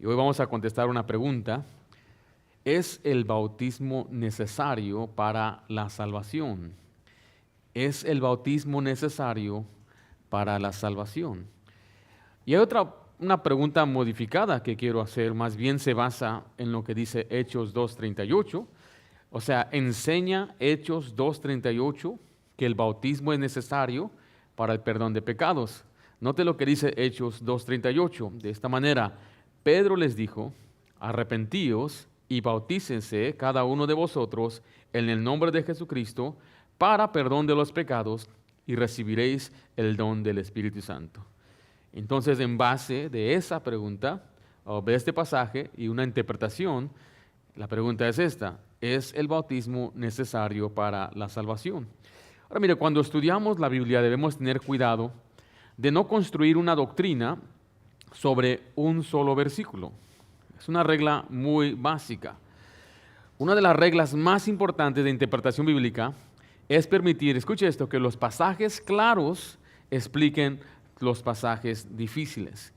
Y hoy vamos a contestar una pregunta. ¿Es el bautismo necesario para la salvación? ¿Es el bautismo necesario para la salvación? Y hay una pregunta modificada que quiero hacer, más bien se basa en lo que dice Hechos 2:38. O sea, enseña Hechos 2:38 que el bautismo es necesario para el perdón de pecados. Note lo que dice Hechos 2:38. De esta manera, Pedro les dijo: arrepentíos y bautícense cada uno de vosotros en el nombre de Jesucristo para perdón de los pecados y recibiréis el don del Espíritu Santo. Entonces, en base de esa pregunta, o de este pasaje y una interpretación, la pregunta es esta: ¿es el bautismo necesario para la salvación? Ahora, mire, cuando estudiamos la Biblia debemos tener cuidado de no construir una doctrina sobre un solo versículo. Es una regla muy básica. Una de las reglas más importantes de interpretación bíblica es permitir, escuche esto, que los pasajes claros expliquen los pasajes difíciles.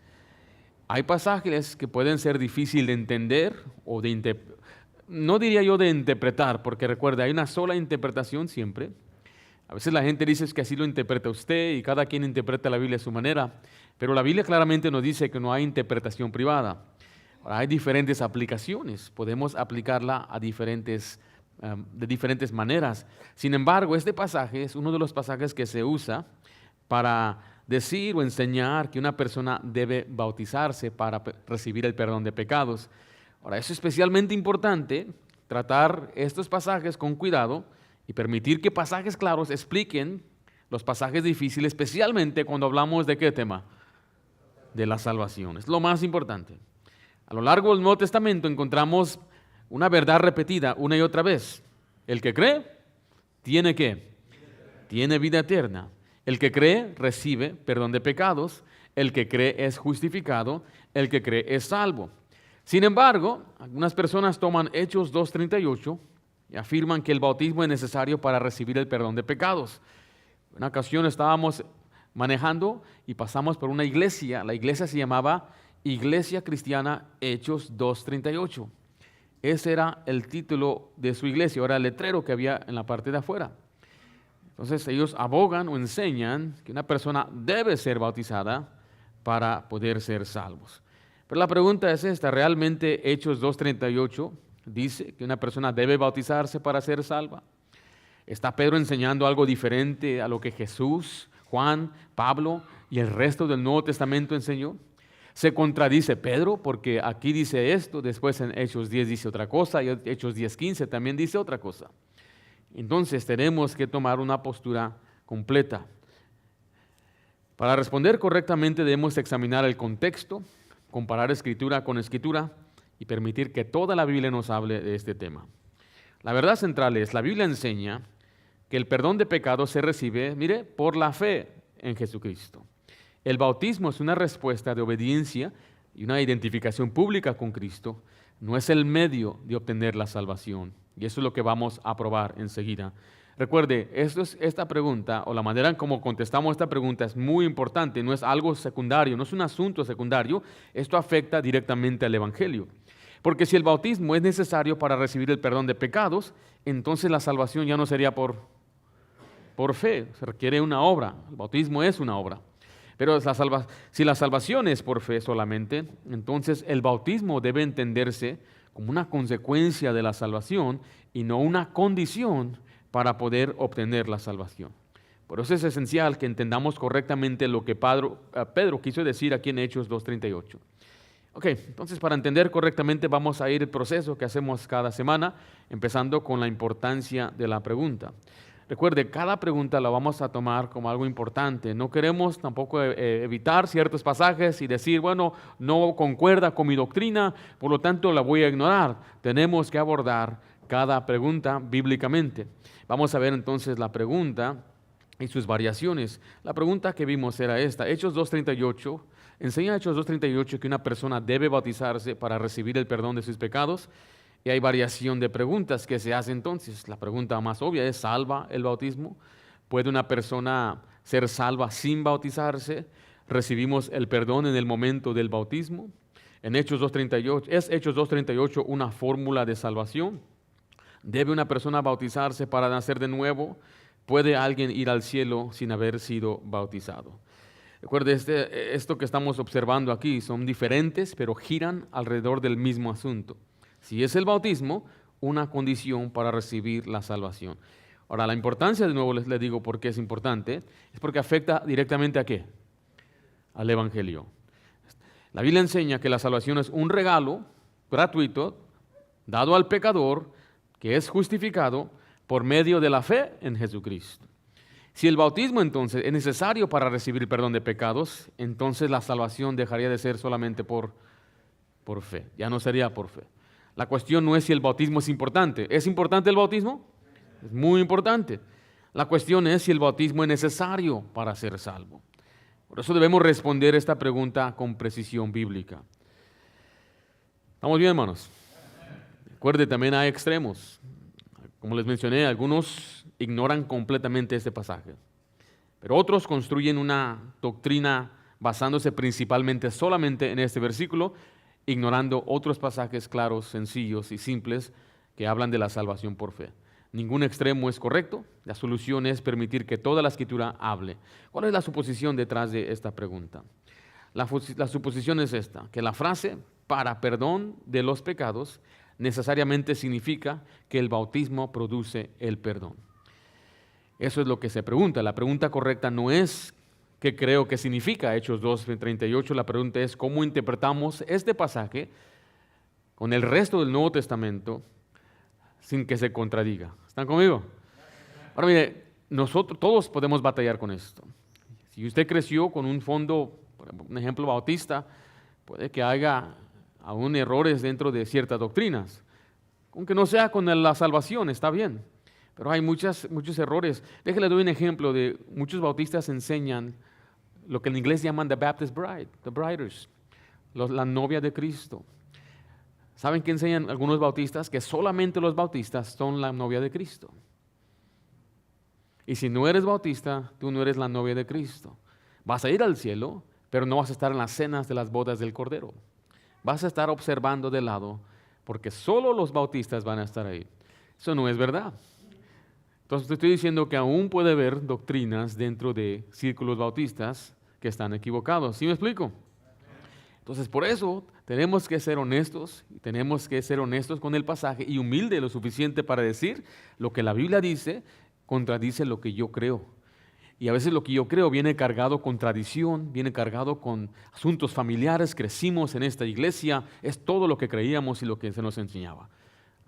Hay pasajes que pueden ser difíciles de entender o no diría yo de interpretar, porque recuerda, hay una sola interpretación siempre. A veces la gente dice que así lo interpreta usted y cada quien interpreta la Biblia a su manera, pero la Biblia claramente nos dice que no hay interpretación privada. Ahora, hay diferentes aplicaciones, podemos aplicarla a de diferentes maneras. Sin embargo, este pasaje es uno de los pasajes que se usa para decir o enseñar que una persona debe bautizarse para recibir el perdón de pecados. Ahora, es especialmente importante tratar estos pasajes con cuidado y permitir que pasajes claros expliquen los pasajes difíciles, especialmente cuando hablamos de ¿qué tema? De la salvación. Es lo más importante. A lo largo del Nuevo Testamento encontramos una verdad repetida una y otra vez. El que cree, ¿tiene qué? Tiene vida eterna. El que cree, recibe perdón de pecados. El que cree es justificado. El que cree es salvo. Sin embargo, algunas personas toman Hechos 2:38 y afirman que el bautismo es necesario para recibir el perdón de pecados. En una ocasión estábamos manejando y pasamos por una iglesia. La iglesia se llamaba Iglesia Cristiana Hechos 2:38. Ese era el título de su iglesia, era el letrero que había en la parte de afuera. Entonces ellos abogan o enseñan que una persona debe ser bautizada para poder ser salvos. Pero la pregunta es esta: ¿realmente Hechos 2:38 dice que una persona debe bautizarse para ser salva? ¿Está Pedro enseñando algo diferente a lo que Jesús, Juan, Pablo y el resto del Nuevo Testamento enseñó? ¿Se contradice Pedro? Porque aquí dice esto, después en Hechos 10 dice otra cosa y Hechos 10:15 también dice otra cosa. Entonces tenemos que tomar una postura completa. Para responder correctamente debemos examinar el contexto, comparar escritura con escritura y permitir que toda la Biblia nos hable de este tema. La verdad central es: la Biblia enseña que el perdón de pecados se recibe, mire, por la fe en Jesucristo. El bautismo es una respuesta de obediencia y una identificación pública con Cristo. No es el medio de obtener la salvación. Y eso es lo que vamos a probar enseguida. Recuerde, esta pregunta, o la manera en cómo contestamos esta pregunta, es muy importante. No es algo secundario, no es un asunto secundario. Esto afecta directamente al Evangelio. Porque si el bautismo es necesario para recibir el perdón de pecados, entonces la salvación ya no sería por fe. Se requiere una obra. El bautismo es una obra. Pero si la salvación es por fe solamente, entonces el bautismo debe entenderse como una consecuencia de la salvación y no una condición para poder obtener la salvación. Por eso es esencial que entendamos correctamente lo que Pedro quiso decir aquí en Hechos 2:38. Ok, entonces para entender correctamente vamos a ir el proceso que hacemos cada semana, empezando con la importancia de la pregunta. Recuerde, cada pregunta la vamos a tomar como algo importante. No queremos tampoco evitar ciertos pasajes y decir, bueno, no concuerda con mi doctrina, por lo tanto la voy a ignorar. Tenemos que abordar cada pregunta bíblicamente. Vamos a ver entonces la pregunta y sus variaciones. La pregunta que vimos era esta: Hechos 2:38, enseña Hechos 2:38 que una persona debe bautizarse para recibir el perdón de sus pecados. Y hay variación de preguntas que se hace entonces. La pregunta más obvia es: ¿salva el bautismo? ¿Puede una persona ser salva sin bautizarse? ¿Recibimos el perdón en el momento del bautismo? En Hechos 2:38, ¿es Hechos 2:38 una fórmula de salvación? ¿Debe una persona bautizarse para nacer de nuevo? ¿Puede alguien ir al cielo sin haber sido bautizado? Recuerde, esto que estamos observando aquí son diferentes, pero giran alrededor del mismo asunto. Si es el bautismo, una condición para recibir la salvación. Ahora, la importancia, de nuevo les digo por qué es importante, es porque afecta directamente ¿a qué? Al Evangelio. La Biblia enseña que la salvación es un regalo gratuito dado al pecador que es justificado por medio de la fe en Jesucristo. Si el bautismo entonces es necesario para recibir el perdón de pecados, entonces la salvación dejaría de ser solamente por fe, ya no sería por fe. La cuestión no es si el bautismo es importante. ¿Es importante el bautismo? Es muy importante. La cuestión es si el bautismo es necesario para ser salvo. Por eso debemos responder esta pregunta con precisión bíblica. ¿Estamos bien, hermanos? Recuerde, también hay extremos. Como les mencioné, algunos ignoran completamente este pasaje, pero otros construyen una doctrina basándose principalmente solamente en este versículo, ignorando otros pasajes claros, sencillos y simples que hablan de la salvación por fe. Ningún extremo es correcto. La solución es permitir que toda la Escritura hable. ¿Cuál es la suposición detrás de esta pregunta? La suposición es esta, que la frase para perdón de los pecados necesariamente significa que el bautismo produce el perdón. Eso es lo que se pregunta. La pregunta correcta no es qué creo que significa Hechos 2:38. La pregunta es cómo interpretamos este pasaje con el resto del Nuevo Testamento sin que se contradiga. ¿Están conmigo? Ahora mire, nosotros todos podemos batallar con esto. Si usted creció con un fondo, por ejemplo, un ejemplo bautista, puede que haya aún errores dentro de ciertas doctrinas. Aunque no sea con la salvación, está bien. Pero hay muchos errores. Déjale doy un ejemplo de muchos bautistas enseñan lo que en inglés llaman the Baptist bride, the briders, la novia de Cristo. ¿Saben qué enseñan algunos bautistas? Que solamente los bautistas son la novia de Cristo. Y si no eres bautista, tú no eres la novia de Cristo. Vas a ir al cielo, pero no vas a estar en las cenas de las bodas del Cordero. Vas a estar observando de lado, porque solo los bautistas van a estar ahí. Eso no es verdad. Entonces te estoy diciendo que aún puede haber doctrinas dentro de círculos bautistas que están equivocados. ¿Sí me explico? Entonces por eso tenemos que ser honestos, y tenemos que ser honestos con el pasaje y humilde lo suficiente para decir lo que la Biblia dice contradice lo que yo creo. Y a veces lo que yo creo viene cargado con tradición, viene cargado con asuntos familiares. Crecimos en esta iglesia, es todo lo que creíamos y lo que se nos enseñaba.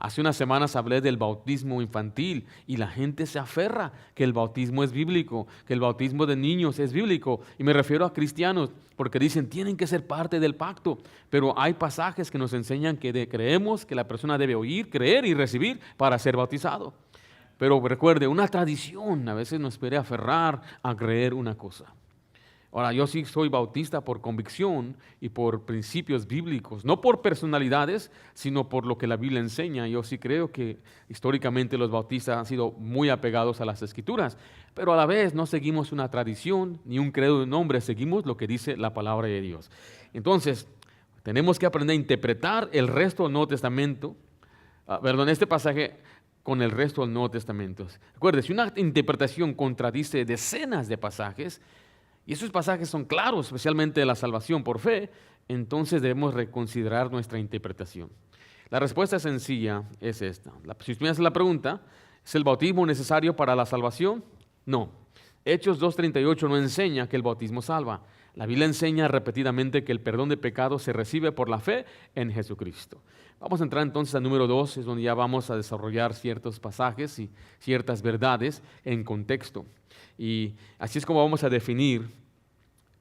Hace unas semanas hablé del bautismo infantil y la gente se aferra que el bautismo es bíblico, que el bautismo de niños es bíblico. Y me refiero a cristianos porque dicen tienen que ser parte del pacto. Pero hay pasajes que nos enseñan que creemos que la persona debe oír, creer y recibir para ser bautizado. Pero recuerde, una tradición a veces nos puede aferrar a creer una cosa. Ahora, yo sí soy bautista por convicción y por principios bíblicos, no por personalidades, sino por lo que la Biblia enseña. Yo sí creo que históricamente los bautistas han sido muy apegados a las Escrituras, pero a la vez no seguimos una tradición ni un credo de un hombre, seguimos lo que dice la palabra de Dios. Entonces, tenemos que aprender a interpretar el resto del Nuevo Testamento, este pasaje con el resto del Nuevo Testamento. Recuerde, si una interpretación contradice decenas de pasajes, y esos pasajes son claros, especialmente de la salvación por fe, entonces debemos reconsiderar nuestra interpretación. La respuesta sencilla es esta. Si usted me hace la pregunta, ¿es el bautismo necesario para la salvación? No. Hechos 2:38 no enseña que el bautismo salva. La Biblia enseña repetidamente que el perdón de pecados se recibe por la fe en Jesucristo. Vamos a entrar entonces al número 2, es donde ya vamos a desarrollar ciertos pasajes y ciertas verdades en contexto. Y así es como vamos a definir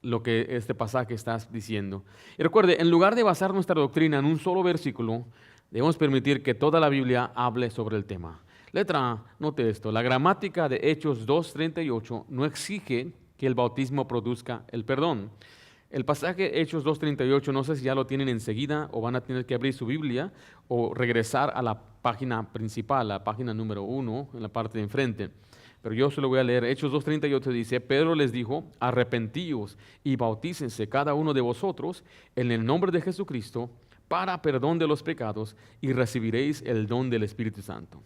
lo que este pasaje está diciendo. Y recuerde, en lugar de basar nuestra doctrina en un solo versículo, debemos permitir que toda la Biblia hable sobre el tema. Letra A, note esto, la gramática de Hechos 2:38 no exige que el bautismo produzca el perdón. El pasaje Hechos 2:38, no sé si ya lo tienen enseguida o van a tener que abrir su Biblia o regresar a la página principal, la página número 1, en la parte de enfrente. pero yo se lo voy a leer. Hechos 2:38 dice, Pedro les dijo, arrepentíos y bautícense cada uno de vosotros en el nombre de Jesucristo para perdón de los pecados y recibiréis el don del Espíritu Santo.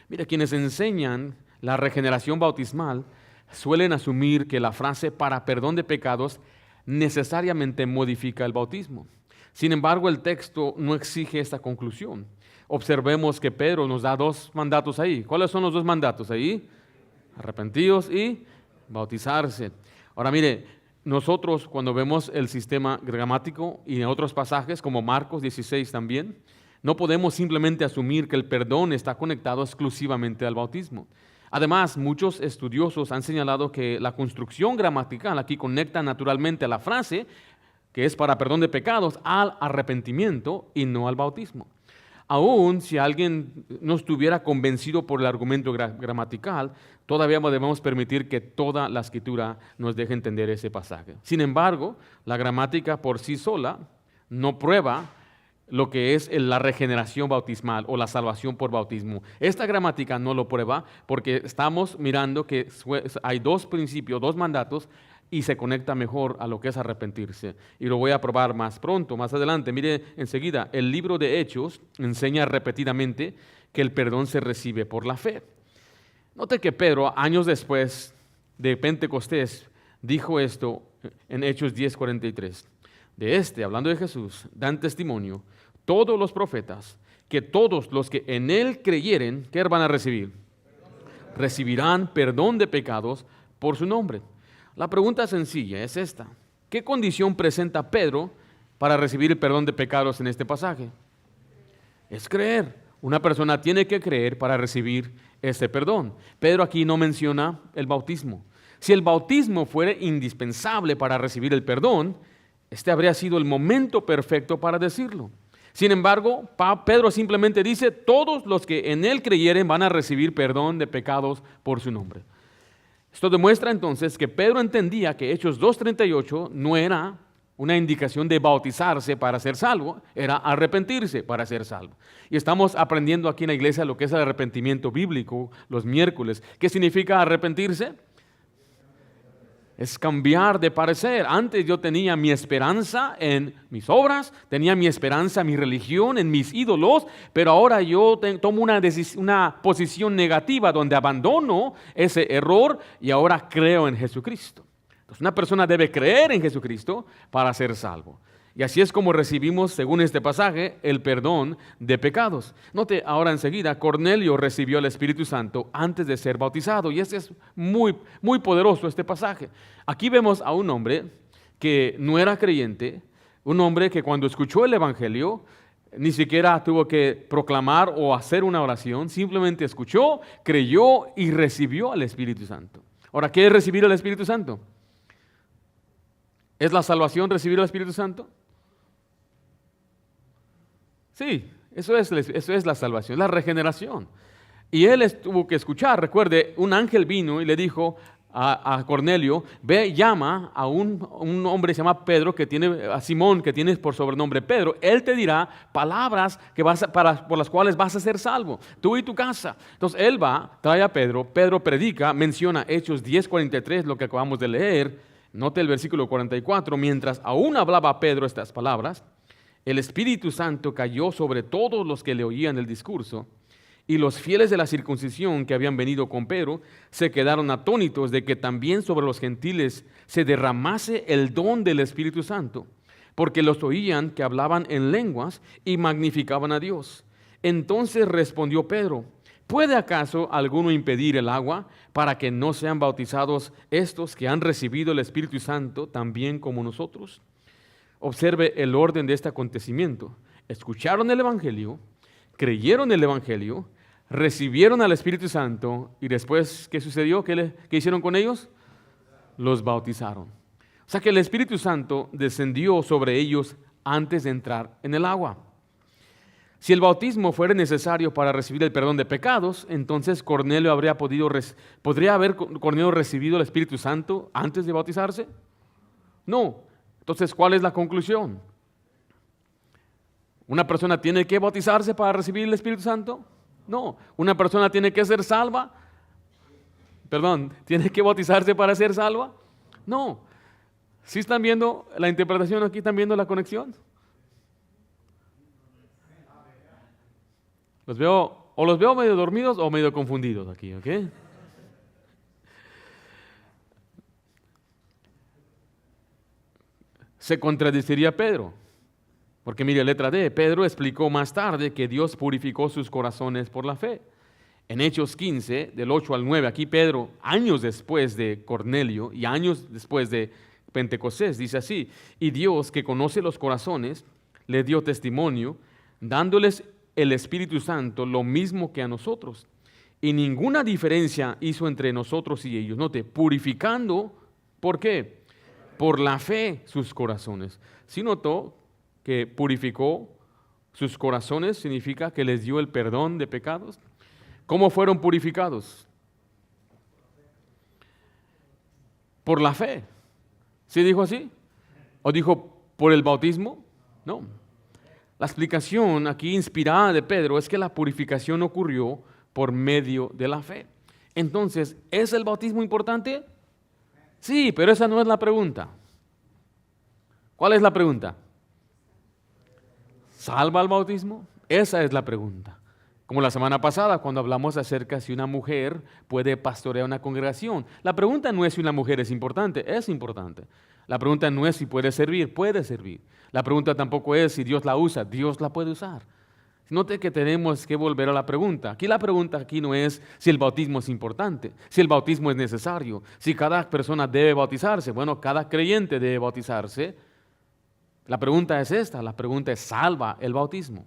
Mira, quienes enseñan la regeneración bautismal suelen asumir que la frase para perdón de pecados necesariamente modifica el bautismo. Sin embargo, el texto no exige esta conclusión. Observemos que Pedro nos da dos mandatos ahí. ¿Cuáles son los dos mandatos ahí? Arrepentíos y bautizarse. Ahora mire, nosotros cuando vemos el sistema gramático y en otros pasajes como Marcos 16 también, no podemos simplemente asumir que el perdón está conectado exclusivamente al bautismo. Además, muchos estudiosos han señalado que la construcción gramatical aquí conecta naturalmente a la frase, que es para perdón de pecados, al arrepentimiento y no al bautismo. Aún si alguien no estuviera convencido por el argumento gramatical, todavía debemos permitir que toda la Escritura nos deje entender ese pasaje. Sin embargo, la gramática por sí sola no prueba lo que es la regeneración bautismal o la salvación por bautismo. Esta gramática no lo prueba porque estamos mirando que hay dos principios, dos mandatos, y se conecta mejor a lo que es arrepentirse. Y lo voy a probar más pronto, más adelante. Mire enseguida, el libro de Hechos enseña repetidamente que el perdón se recibe por la fe. Note que Pedro, años después de Pentecostés, dijo esto en Hechos 10:43. Hablando de Jesús, dan testimonio todos los profetas que todos los que en Él creyeren, ¿qué van a recibir? Recibirán perdón de pecados por su nombre. La pregunta sencilla es esta: ¿qué condición presenta Pedro para recibir el perdón de pecados en este pasaje? Es creer. Una persona tiene que creer para recibir ese perdón. Pedro aquí no menciona el bautismo. Si el bautismo fuera indispensable para recibir el perdón, este habría sido el momento perfecto para decirlo. Sin embargo, Pedro simplemente dice, todos los que en Él creyeren van a recibir perdón de pecados por su nombre. Esto demuestra entonces que Pedro entendía que Hechos 2:38 no era una indicación de bautizarse para ser salvo, era arrepentirse para ser salvo. Y estamos aprendiendo aquí en la iglesia lo que es el arrepentimiento bíblico los miércoles. ¿Qué significa arrepentirse? Es cambiar de parecer. Antes yo tenía mi esperanza en mis obras, tenía mi esperanza en mi religión, en mis ídolos, pero ahora yo tomo una posición negativa donde abandono ese error y ahora creo en Jesucristo. Entonces una persona debe creer en Jesucristo para ser salvo. Y así es como recibimos, según este pasaje, el perdón de pecados. Note ahora enseguida, Cornelio recibió el Espíritu Santo antes de ser bautizado. Y este es muy, muy poderoso este pasaje. Aquí vemos a un hombre que no era creyente, un hombre que cuando escuchó el Evangelio, ni siquiera tuvo que proclamar o hacer una oración, simplemente escuchó, creyó y recibió al Espíritu Santo. Ahora, ¿qué es recibir el Espíritu Santo? ¿Es la salvación recibir el Espíritu Santo? Sí, eso es la salvación, la regeneración. Y él tuvo que escuchar. Recuerde, un ángel vino y le dijo a Cornelio, ve, llama a un hombre que se llama Pedro, a Simón, que tiene por sobrenombre Pedro. Él te dirá palabras por las cuales vas a ser salvo, tú y tu casa. Entonces él va, trae a Pedro, Pedro predica, menciona Hechos 10:43, lo que acabamos de leer. Note el versículo 44, mientras aún hablaba Pedro estas palabras, el Espíritu Santo cayó sobre todos los que le oían el discurso, y los fieles de la circuncisión que habían venido con Pedro se quedaron atónitos de que también sobre los gentiles se derramase el don del Espíritu Santo, porque los oían que hablaban en lenguas y magnificaban a Dios. Entonces respondió Pedro, ¿puede acaso alguno impedir el agua para que no sean bautizados estos que han recibido el Espíritu Santo también como nosotros? Observe el orden de este acontecimiento. Escucharon el Evangelio, creyeron el Evangelio, recibieron al Espíritu Santo y después, ¿qué sucedió? ¿Qué hicieron con ellos? Los bautizaron. O sea que el Espíritu Santo descendió sobre ellos antes de entrar en el agua. Si el bautismo fuera necesario para recibir el perdón de pecados, entonces Cornelio ¿podría haber Cornelio recibido el Espíritu Santo antes de bautizarse? No. Entonces, ¿cuál es la conclusión? ¿Una persona tiene que bautizarse para recibir el Espíritu Santo? No. ¿Una persona tiene que ser salva? Perdón, ¿tiene que bautizarse para ser salva? No. ¿Sí están viendo la interpretación aquí? ¿Están viendo la conexión? Los veo medio dormidos o medio confundidos aquí, ¿ok? Se contradeciría Pedro. Porque mire, letra D, Pedro explicó más tarde que Dios purificó sus corazones por la fe. En Hechos 15, del 8 al 9, aquí Pedro, años después de Cornelio y años después de Pentecostés, dice así: y Dios, que conoce los corazones, le dio testimonio, dándoles el Espíritu Santo lo mismo que a nosotros. Y ninguna diferencia hizo entre nosotros y ellos. Note, purificando, ¿por qué? Por la fe sus corazones. ¿Sí notó que purificó sus corazones? Significa que les dio el perdón de pecados. ¿Cómo fueron purificados? Por la fe. ¿Sí dijo así? ¿O dijo por el bautismo? No. La explicación aquí inspirada de Pedro es que la purificación ocurrió por medio de la fe. Entonces, ¿es el bautismo importante? Sí, pero esa no es la pregunta. ¿Cuál es la pregunta? ¿Salva el bautismo? Esa es la pregunta. Como la semana pasada, cuando hablamos acerca de si una mujer puede pastorear una congregación. La pregunta no es si una mujer es importante. La pregunta no es si puede servir. La pregunta tampoco es si Dios la usa. Dios la puede usar. Note que tenemos que volver a la pregunta. La pregunta aquí no es si el bautismo es importante, si el bautismo es necesario, si cada persona debe bautizarse. Bueno, cada creyente debe bautizarse. La pregunta es esta, la pregunta es: ¿salva el bautismo?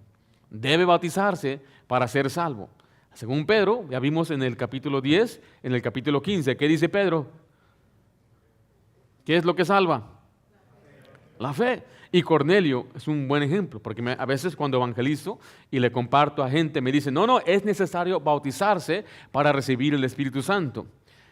Debe bautizarse para ser salvo. Según Pedro, ya vimos en el capítulo 10, en el capítulo 15, ¿qué dice Pedro? ¿Qué es lo que salva? La fe. Y Cornelio es un buen ejemplo, porque a veces cuando evangelizo y le comparto a gente, me dicen, no, es necesario bautizarse para recibir el Espíritu Santo.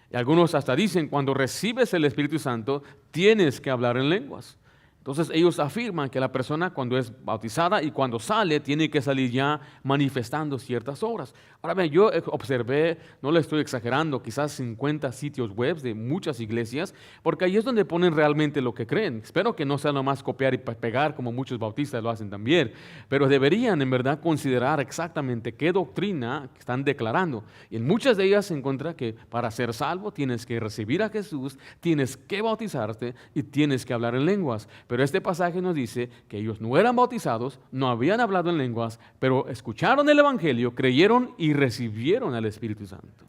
Y algunos hasta dicen, cuando recibes el Espíritu Santo, tienes que hablar en lenguas. Entonces ellos afirman que la persona cuando es bautizada y cuando sale tiene que salir ya manifestando ciertas obras. Ahora bien, yo observé, no le estoy exagerando, quizás 50 sitios web de muchas iglesias, porque ahí es donde ponen realmente lo que creen. Espero que no sea nomás copiar y pegar como muchos bautistas lo hacen también, pero deberían en verdad considerar exactamente qué doctrina están declarando. Y en muchas de ellas se encuentra que para ser salvo tienes que recibir a Jesús, tienes que bautizarte y tienes que hablar en lenguas. Pero este pasaje nos dice que ellos no eran bautizados, no habían hablado en lenguas, pero escucharon el Evangelio, creyeron y recibieron al Espíritu Santo.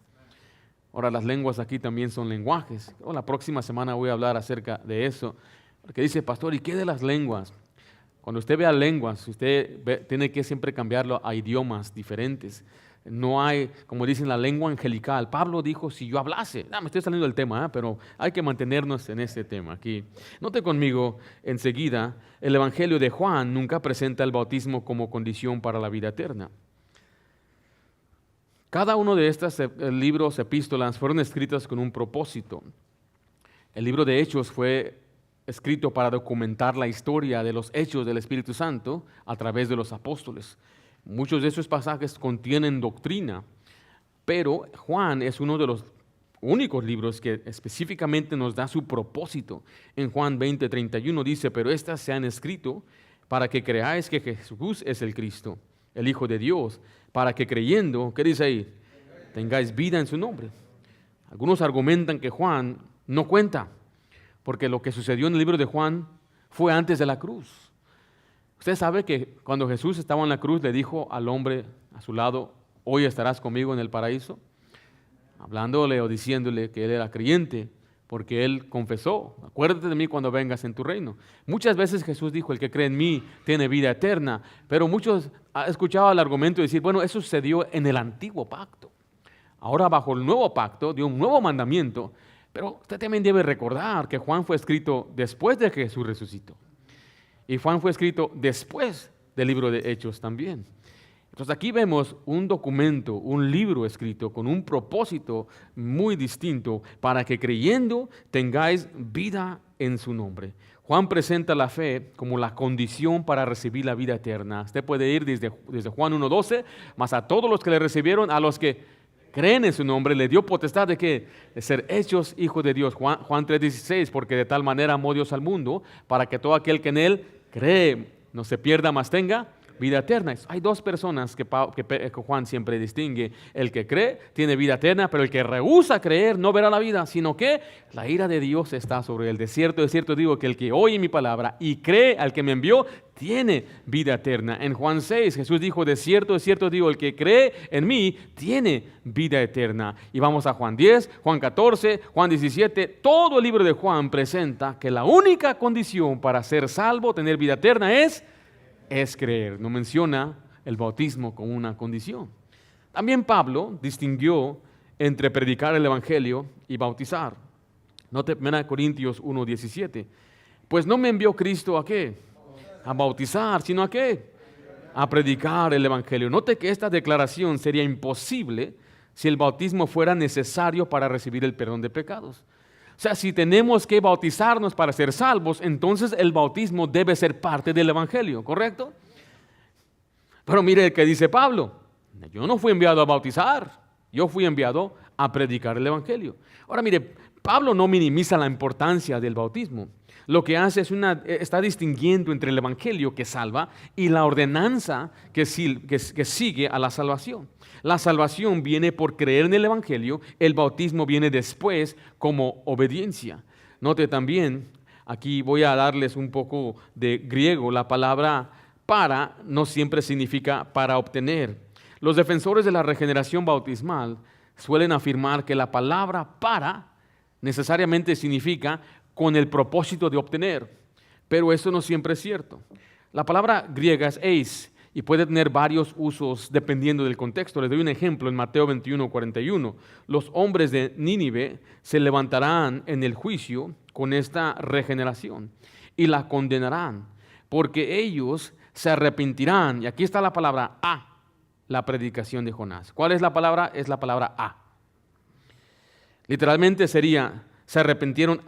Ahora, las lenguas aquí también son lenguajes. La próxima semana voy a hablar acerca de eso, porque dice, pastor, ¿y qué de las lenguas? Cuando usted vea lenguas, tiene que siempre cambiarlo a idiomas diferentes. No hay, como dicen, la lengua angelical. Pablo dijo, si yo hablase, me estoy saliendo del tema, pero hay que mantenernos en este tema aquí. Note conmigo enseguida, el Evangelio de Juan nunca presenta el bautismo como condición para la vida eterna. Cada uno de estos libros, epístolas, fueron escritas con un propósito. El libro de Hechos fue escrito para documentar la historia de los hechos del Espíritu Santo a través de los apóstoles. Muchos de esos pasajes contienen doctrina, pero Juan es uno de los únicos libros que específicamente nos da su propósito. En Juan 20:31 dice, pero estas se han escrito para que creáis que Jesús es el Cristo, el Hijo de Dios, para que creyendo, ¿qué dice ahí? Tengáis vida en su nombre. Algunos argumentan que Juan no cuenta, porque lo que sucedió en el libro de Juan fue antes de la cruz. Usted sabe que cuando Jesús estaba en la cruz le dijo al hombre a su lado, hoy estarás conmigo en el paraíso, hablándole o diciéndole que él era creyente, porque él confesó, acuérdate de mí cuando vengas en tu reino. Muchas veces Jesús dijo, el que cree en mí tiene vida eterna, pero muchos han escuchado el argumento de decir, bueno, eso sucedió en el antiguo pacto. Ahora bajo el nuevo pacto dio un nuevo mandamiento, pero usted también debe recordar que Juan fue escrito después de que Jesús resucitó. Y Juan fue escrito después del libro de Hechos también. Entonces aquí vemos un documento, un libro escrito con un propósito muy distinto para que creyendo tengáis vida en su nombre. Juan presenta la fe como la condición para recibir la vida eterna. Usted puede ir desde Juan 1:12, más a todos los que le recibieron, a los que creen en su nombre, le dio potestad de que de ser hechos hijos de Dios. Juan 3:16, porque de tal manera amó Dios al mundo, para que todo aquel que en él cree no se pierda, mas tenga vida eterna. Hay dos personas que Juan siempre distingue. El que cree tiene vida eterna, pero el que rehúsa creer no verá la vida, sino que la ira de Dios está sobre él. De cierto digo que el que oye mi palabra y cree al que me envió, tiene vida eterna. En Juan 6, Jesús dijo, de cierto digo, el que cree en mí, tiene vida eterna. Y vamos a Juan 10, Juan 14, Juan 17. Todo el libro de Juan presenta que la única condición para ser salvo, tener vida eterna, es creer. No menciona el bautismo como una condición. También Pablo distinguió entre predicar el evangelio y bautizar. Note 1 Corintios 1:17. Pues no me envió Cristo ¿a qué? A bautizar, sino ¿a qué? A predicar el evangelio. Note que esta declaración sería imposible si el bautismo fuera necesario para recibir el perdón de pecados. O sea, si tenemos que bautizarnos para ser salvos, entonces el bautismo debe ser parte del evangelio, ¿correcto? Pero mire que dice Pablo, yo no fui enviado a bautizar, yo fui enviado a predicar el evangelio. Ahora mire, Pablo no minimiza la importancia del bautismo. Lo que hace es está distinguiendo entre el evangelio que salva y la ordenanza que sigue a la salvación. La salvación viene por creer en el evangelio, el bautismo viene después como obediencia. Note también, aquí voy a darles un poco de griego, la palabra para no siempre significa para obtener. Los defensores de la regeneración bautismal suelen afirmar que la palabra para necesariamente significa con el propósito de obtener, pero eso no siempre es cierto. La palabra griega es eis y puede tener varios usos dependiendo del contexto. Les doy un ejemplo en Mateo 21:41. Los hombres de Nínive se levantarán en el juicio con esta regeneración y la condenarán, porque ellos se arrepentirán. Y aquí está la palabra a la predicación de Jonás. ¿Cuál es la palabra? Es la palabra a. Literalmente sería, se arrepintieron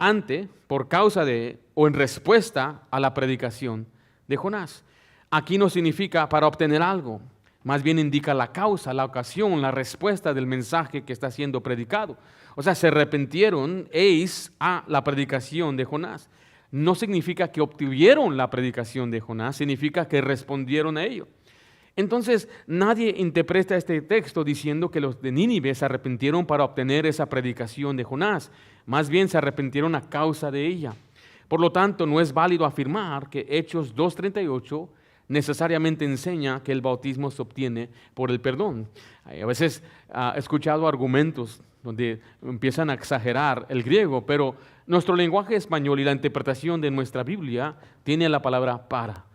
por causa de o en respuesta a la predicación de Jonás. Aquí no significa para obtener algo, más bien indica la causa, la ocasión, la respuesta del mensaje que está siendo predicado. O sea, se arrepintieron a la predicación de Jonás. No significa que obtuvieron la predicación de Jonás, significa que respondieron a ello. Entonces, nadie interpreta este texto diciendo que los de Nínive se arrepintieron para obtener esa predicación de Jonás. Más bien se arrepintieron a causa de ella. Por lo tanto, no es válido afirmar que Hechos 2:38 necesariamente enseña que el bautismo se obtiene por el perdón. A veces he escuchado argumentos donde empiezan a exagerar el griego, pero nuestro lenguaje español y la interpretación de nuestra Biblia tiene la palabra para.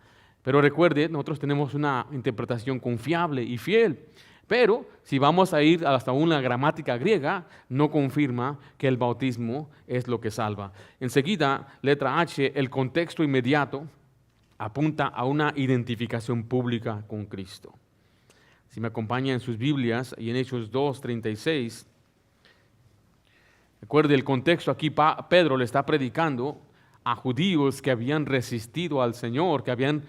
Pero recuerde, nosotros tenemos una interpretación confiable y fiel. Pero si vamos a ir hasta una gramática griega, no confirma que el bautismo es lo que salva. Enseguida, letra H, el contexto inmediato apunta a una identificación pública con Cristo. Si me acompañan en sus Biblias y en Hechos 2:36, recuerde el contexto aquí, Pedro le está predicando a judíos que habían resistido al Señor, que habían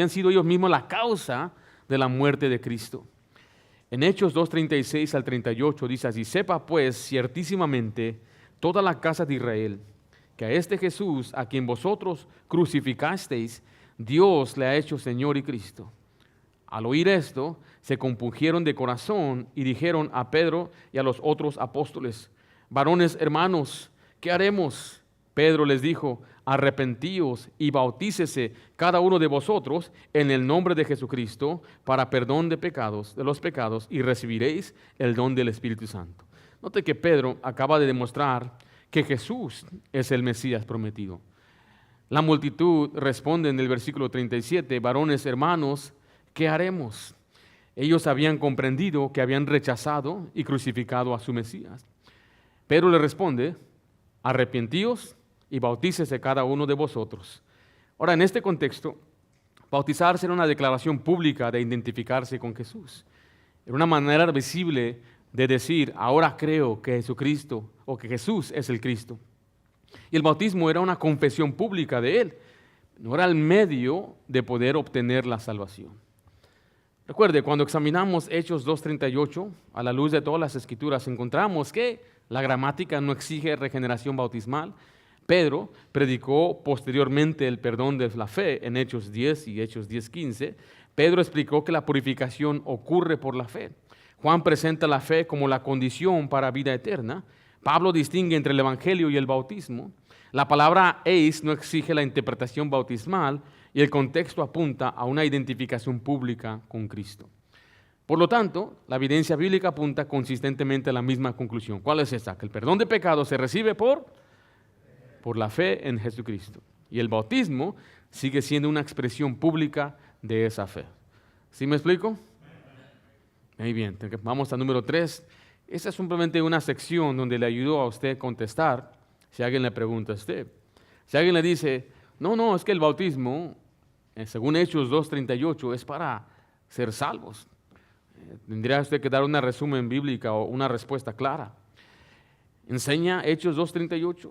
sido ellos mismos la causa de la muerte de Cristo. En Hechos 2:36 al 38 dice así: sepa pues ciertísimamente toda la casa de Israel que a este Jesús, a quien vosotros crucificasteis, Dios le ha hecho Señor y Cristo. Al oír esto, se compungieron de corazón y dijeron a Pedro y a los otros apóstoles: varones hermanos, ¿qué haremos? Pedro les dijo: arrepentíos y bautícese cada uno de vosotros en el nombre de Jesucristo para perdón de los pecados, y recibiréis el don del Espíritu Santo. Note que Pedro acaba de demostrar que Jesús es el Mesías prometido. La multitud responde en el versículo 37, varones hermanos, ¿qué haremos? Ellos habían comprendido que habían rechazado y crucificado a su Mesías. Pedro le responde: arrepentíos y bautícese cada uno de vosotros. Ahora, en este contexto, bautizarse era una declaración pública de identificarse con Jesús. Era una manera visible de decir: ahora creo que Jesucristo o que Jesús es el Cristo. Y el bautismo era una confesión pública de Él. No era el medio de poder obtener la salvación. Recuerde, cuando examinamos Hechos 2:38, a la luz de todas las escrituras, encontramos que la gramática no exige regeneración bautismal. Pedro predicó posteriormente el perdón de la fe en Hechos 10 y Hechos 10:15. Pedro explicó que la purificación ocurre por la fe. Juan presenta la fe como la condición para vida eterna. Pablo distingue entre el evangelio y el bautismo. La palabra eis no exige la interpretación bautismal y el contexto apunta a una identificación pública con Cristo. Por lo tanto, la evidencia bíblica apunta consistentemente a la misma conclusión. ¿Cuál es esa? Que el perdón de pecados se recibe por la fe en Jesucristo. Y el bautismo sigue siendo una expresión pública de esa fe. ¿Sí me explico? Muy bien, vamos al número 3. Esa es simplemente una sección donde le ayudo a usted a contestar si alguien le pregunta a usted. Si alguien le dice, no, es que el bautismo, según Hechos 2:38, es para ser salvos. Tendría usted que dar una resumen bíblica o una respuesta clara. ¿Enseña Hechos 2:38?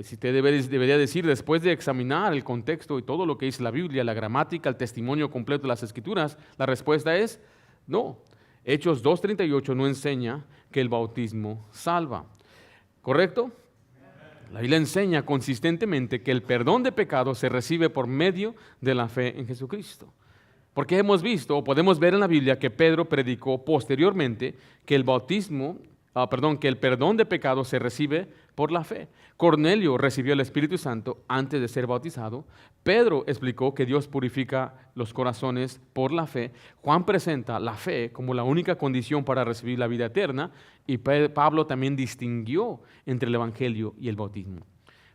Si usted debería decir, después de examinar el contexto y todo lo que dice la Biblia, la gramática, el testimonio completo de las Escrituras, la respuesta es no. Hechos 2:38 no enseña que el bautismo salva. ¿Correcto? La Biblia enseña consistentemente que el perdón de pecados se recibe por medio de la fe en Jesucristo. Porque hemos visto, o podemos ver en la Biblia, que Pedro predicó posteriormente que el que el perdón de pecados se recibe por la fe. Cornelio recibió el Espíritu Santo antes de ser bautizado. Pedro explicó que Dios purifica los corazones por la fe. Juan presenta la fe como la única condición para recibir la vida eterna. Y Pablo también distinguió entre el Evangelio y el bautismo.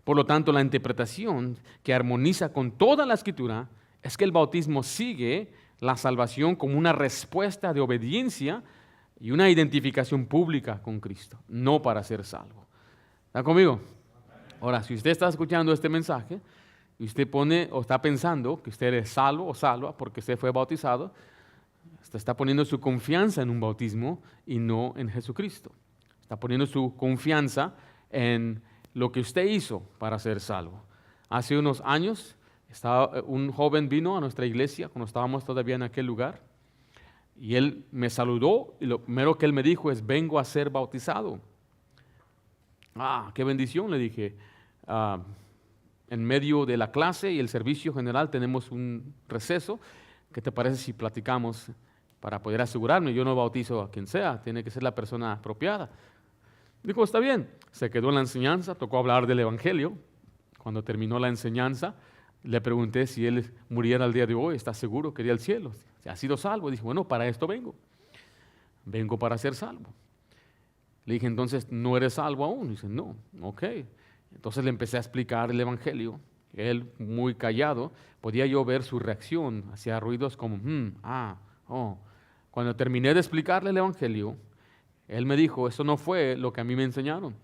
Por lo tanto, la interpretación que armoniza con toda la Escritura es que el bautismo sigue la salvación como una respuesta de obediencia y una identificación pública con Cristo, no para ser salvo. ¿Está conmigo? Ahora, si usted está escuchando este mensaje y usted está pensando que usted es salvo o salva porque usted fue bautizado, usted está poniendo su confianza en un bautismo y no en Jesucristo. Está poniendo su confianza en lo que usted hizo para ser salvo. Hace unos años, un joven vino a nuestra iglesia cuando estábamos todavía en aquel lugar. Y él me saludó y lo primero que él me dijo es, vengo a ser bautizado. Qué bendición, le dije. En medio de la clase y el servicio general tenemos un receso. ¿Qué te parece si platicamos para poder asegurarme? Yo no bautizo a quien sea, tiene que ser la persona apropiada. Dijo, está bien. Se quedó en la enseñanza, tocó hablar del Evangelio. Cuando terminó la enseñanza, le pregunté si él muriera el día de hoy, ¿está seguro que iría al cielo? ¿Ha sido salvo? Dijo, bueno, para esto vengo. Vengo para ser salvo. Le dije, entonces, ¿no eres salvo aún? Dice, no, ok. Entonces le empecé a explicar el Evangelio. Él, muy callado, podía yo ver su reacción, hacía ruidos como, Cuando terminé de explicarle el Evangelio, él me dijo, eso no fue lo que a mí me enseñaron.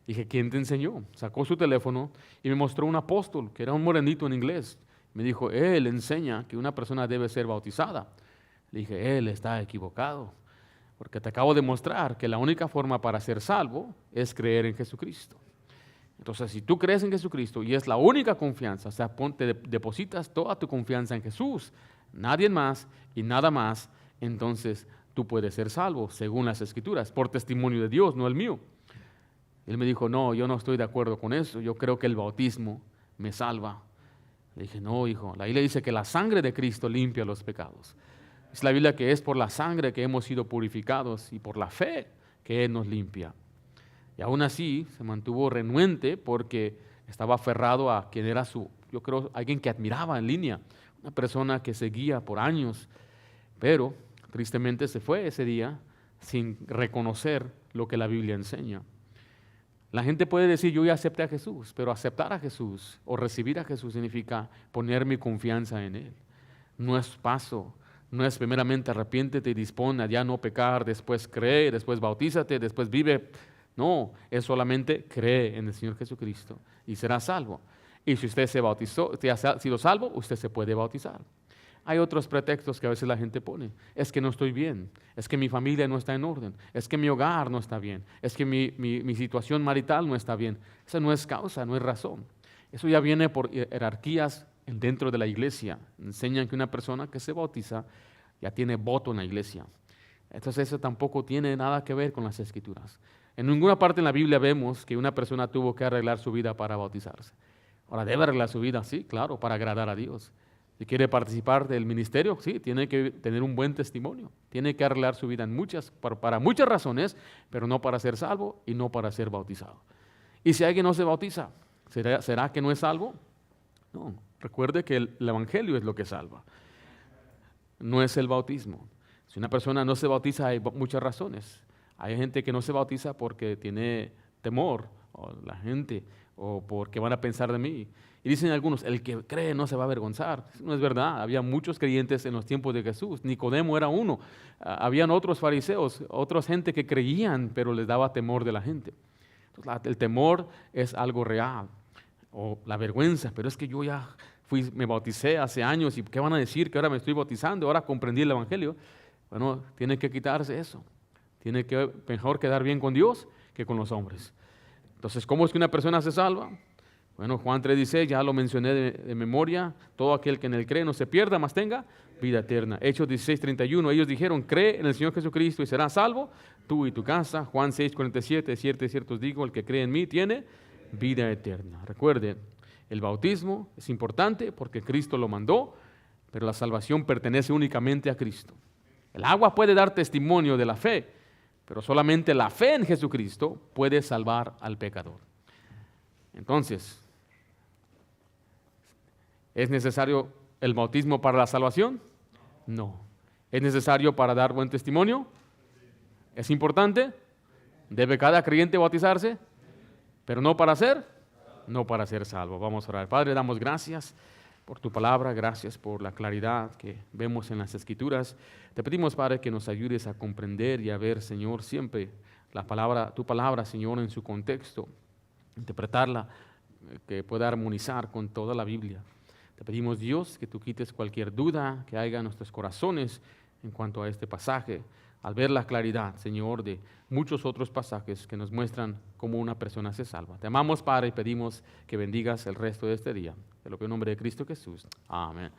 Dije, ¿quién te enseñó? Sacó su teléfono y me mostró un apóstol, que era un morenito en inglés. Me dijo, él enseña que una persona debe ser bautizada. Le dije, él está equivocado, porque te acabo de mostrar que la única forma para ser salvo es creer en Jesucristo. Entonces, si tú crees en Jesucristo y es la única confianza, o sea, depositas toda tu confianza en Jesús, nadie más y nada más, entonces tú puedes ser salvo, según las Escrituras, por testimonio de Dios, no el mío. Él me dijo, no, yo no estoy de acuerdo con eso, yo creo que el bautismo me salva. Le dije, no, hijo, la Biblia dice que la sangre de Cristo limpia los pecados. Es la Biblia que es por la sangre que hemos sido purificados y por la fe que Él nos limpia. Y aún así se mantuvo renuente porque estaba aferrado a quien era yo creo, alguien que admiraba en línea, una persona que seguía por años, pero tristemente se fue ese día sin reconocer lo que la Biblia enseña. La gente puede decir, yo ya acepté a Jesús, pero aceptar a Jesús o recibir a Jesús significa poner mi confianza en Él. No es paso, no es primeramente arrepiéntete y dispone a ya no pecar, después cree, después bautízate, después vive. No, es solamente cree en el Señor Jesucristo y será salvo. Y si usted se bautizó, si ha sido salvo, usted se puede bautizar. Hay otros pretextos que a veces la gente pone. Es que no estoy bien, es que mi familia no está en orden, es que mi hogar no está bien, es que mi situación marital no está bien. Esa no es causa, no es razón. Eso ya viene por jerarquías dentro de la iglesia. Enseñan que una persona que se bautiza ya tiene voto en la iglesia. Entonces eso tampoco tiene nada que ver con las Escrituras. En ninguna parte en la Biblia vemos que una persona tuvo que arreglar su vida para bautizarse. Ahora, ¿debe arreglar su vida? Sí, claro, para agradar a Dios. Si quiere participar del ministerio, sí, tiene que tener un buen testimonio. Tiene que arreglar su vida para muchas razones, pero no para ser salvo y no para ser bautizado. Y si alguien no se bautiza, ¿será que no es salvo? No, recuerde que el Evangelio es lo que salva. No es el bautismo. Si una persona no se bautiza, hay muchas razones. Hay gente que no se bautiza porque tiene temor, o la gente, o porque van a pensar de mí. Y dicen algunos, el que cree no se va a avergonzar. Eso no es verdad. Había muchos creyentes en los tiempos de Jesús. Nicodemo era uno. Habían otros fariseos, otras gente que creían, pero les daba temor de la gente. Entonces, el temor es algo real. O la vergüenza, pero es que yo ya me bauticé hace años y ¿qué van a decir? Que ahora me estoy bautizando, ahora comprendí el Evangelio. Bueno, tiene que quitarse eso. Tiene que mejor quedar bien con Dios que con los hombres. Entonces, ¿cómo es que una persona se salva? Bueno, Juan 3:16, ya lo mencioné de memoria, todo aquel que en él cree no se pierda, mas tenga vida eterna. Hechos 16:31, ellos dijeron, cree en el Señor Jesucristo y serás salvo, tú y tu casa. Juan 6:47, de cierto os digo, el que cree en mí tiene vida eterna. Recuerden, el bautismo es importante porque Cristo lo mandó, pero la salvación pertenece únicamente a Cristo. El agua puede dar testimonio de la fe, pero solamente la fe en Jesucristo puede salvar al pecador. Entonces, ¿es necesario el bautismo para la salvación? No. ¿Es necesario para dar buen testimonio? ¿Es importante? ¿Debe cada creyente bautizarse? Pero no para ser salvo. Vamos a orar. Padre, damos gracias por tu palabra, gracias por la claridad que vemos en las Escrituras. Te pedimos, Padre, que nos ayudes a comprender y a ver, Señor, siempre tu palabra, Señor, en su contexto, interpretarla, que pueda armonizar con toda la Biblia. Te pedimos, Dios, que tú quites cualquier duda que haya en nuestros corazones en cuanto a este pasaje, al ver la claridad, Señor, de muchos otros pasajes que nos muestran cómo una persona se salva. Te amamos, Padre, y pedimos que bendigas el resto de este día. En el nombre de Cristo Jesús. Amén.